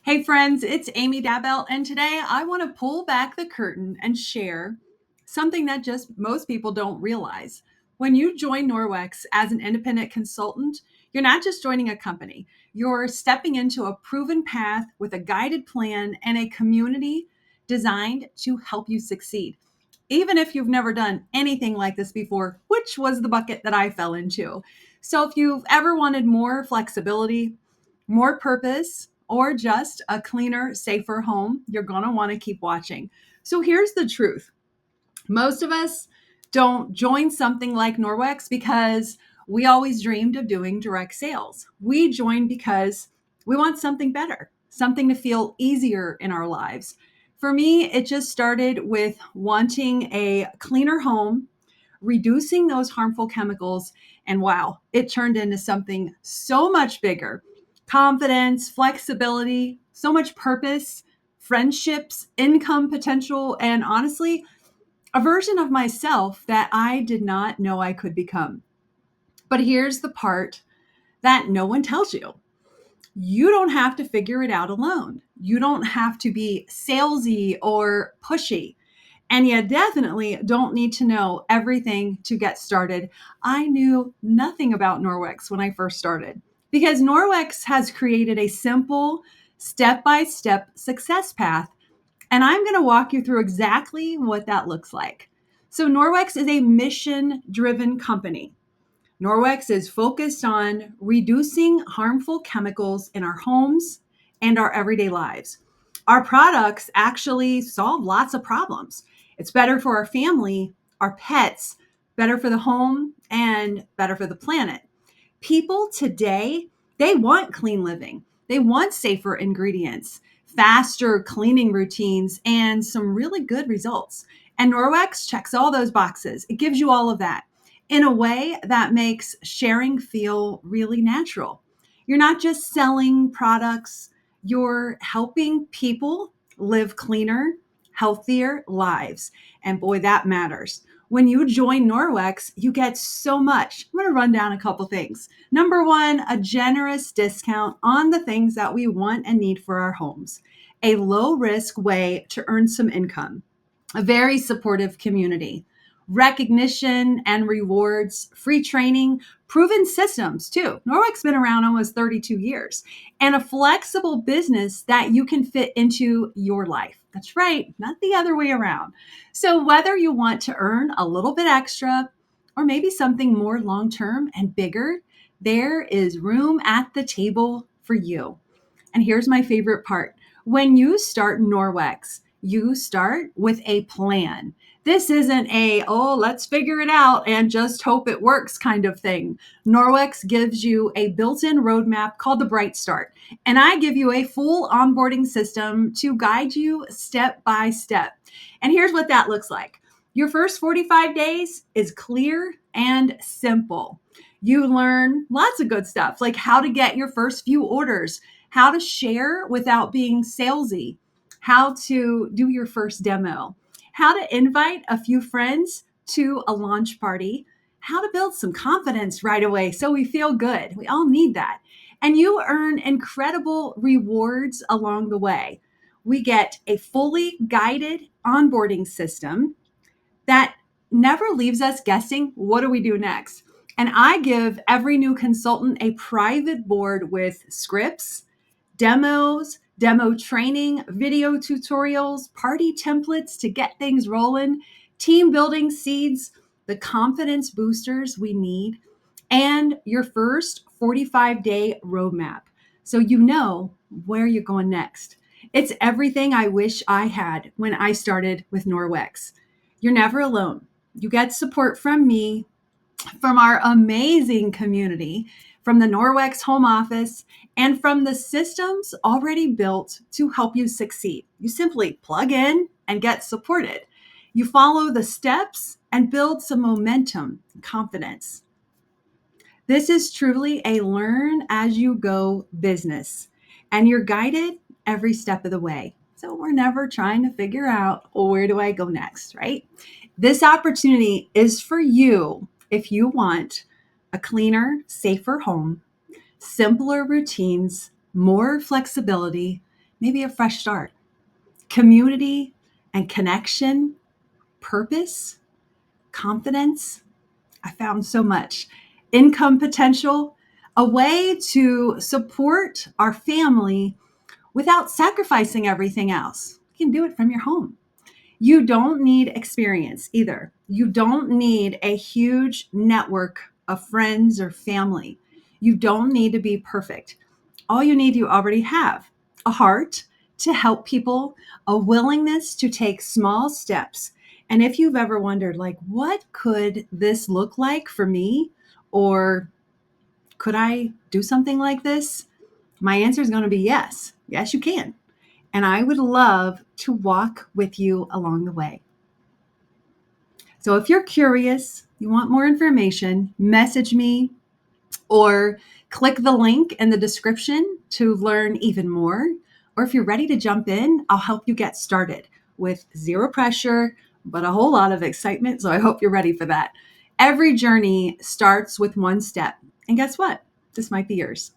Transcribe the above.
Hey friends, it's Amy Dabell, and today I want to pull back the curtain and share something that just most people don't realize. When you join Norwex as an independent consultant, you're not just joining a company, you're stepping into a proven path with a guided plan and a community designed to help you succeed. Even if you've never done anything like this before, which was the bucket that I fell into. So if you've ever wanted more flexibility, more purpose, or just a cleaner, safer home, you're going to want to keep watching. So here's the truth. Most of us don't join something like Norwex because we always dreamed of doing direct sales. We join because we want something better, something to feel easier in our lives. For me, it just started with wanting a cleaner home, reducing those harmful chemicals, and wow, it turned into something so much bigger. Confidence, flexibility, so much purpose, friendships, income potential, and honestly, a version of myself that I did not know I could become. But here's the part that no one tells you. You don't have to figure it out alone. You don't have to be salesy or pushy. And you definitely don't need to know everything to get started. I knew nothing about Norwex when I first started because Norwex has created a simple step by step success path. And I'm going to walk you through exactly what that looks like. So, Norwex is a mission driven company. Norwex is focused on reducing harmful chemicals in our homes and our everyday lives. Our products actually solve lots of problems. It's better for our family, our pets, better for the home, and better for the planet. People today, they want clean living. They want safer ingredients, faster cleaning routines, and some really good results. And Norwex checks all those boxes. It gives you all of that in a way that makes sharing feel really natural. You're not just selling products, you're helping people live cleaner, healthier lives. And boy, that matters. When you join Norwex, you get so much. I'm going to run down a couple things. Number one, a generous discount on the things that we want and need for our homes, a low risk way to earn some income, a very supportive community, recognition and rewards, free training, proven systems too. Norwex been around almost 32 years, and a flexible business that you can fit into your life. That's right, not the other way around. So whether you want to earn a little bit extra or maybe something more long-term and bigger, there is room at the table for you. And here's my favorite part. When you start Norwex, you start with a plan. This isn't a, oh, let's figure it out and just hope it works kind of thing. Norwex gives you a built in roadmap called the Bright Start. And I give you a full onboarding system to guide you step by step. And here's what that looks like. Your first 45 days is clear and simple. You learn lots of good stuff, like how to get your first few orders, how to share without being salesy, how to do your first demo, how to invite a few friends to a launch party, how to build some confidence right away so we feel good. We all need that. And you earn incredible rewards along the way. We get a fully guided onboarding system that never leaves us guessing, what do we do next? And I give every new consultant a private board with scripts, demos, demo training, video tutorials, party templates to get things rolling, team building seeds, the confidence boosters we need, and your first 45-day roadmap. So you know where you're going next. It's everything I wish I had when I started with Norwex. You're never alone. You get support from me, from our amazing community, from the Norwex home office, and from the systems already built to help you succeed. You simply plug in and get supported. You follow the steps and build some momentum and confidence. This is truly a learn as you go business, and you're guided every step of the way. So we're never trying to figure out, well, where do I go next, right? This opportunity is for you if you want a cleaner, safer home, simpler routines, more flexibility, maybe a fresh start, community and connection, purpose, confidence. I found so much. Income potential, a way to support our family without sacrificing everything else. You can do it from your home. You don't need experience either. You don't need a huge network of friends or family. You don't need to be perfect. All you need, you already have a heart to help people, a willingness to take small steps. And if you've ever wondered, like, what could this look like for me? Or could I do something like this? My answer is going to be yes. Yes, you can. And I would love to walk with you along the way. So if you're curious, you want more information, message me or click the link in the description to learn even more. Or if you're ready to jump in, I'll help you get started with zero pressure, but a whole lot of excitement. So I hope you're ready for that. Every journey starts with one step. And guess what? This might be yours.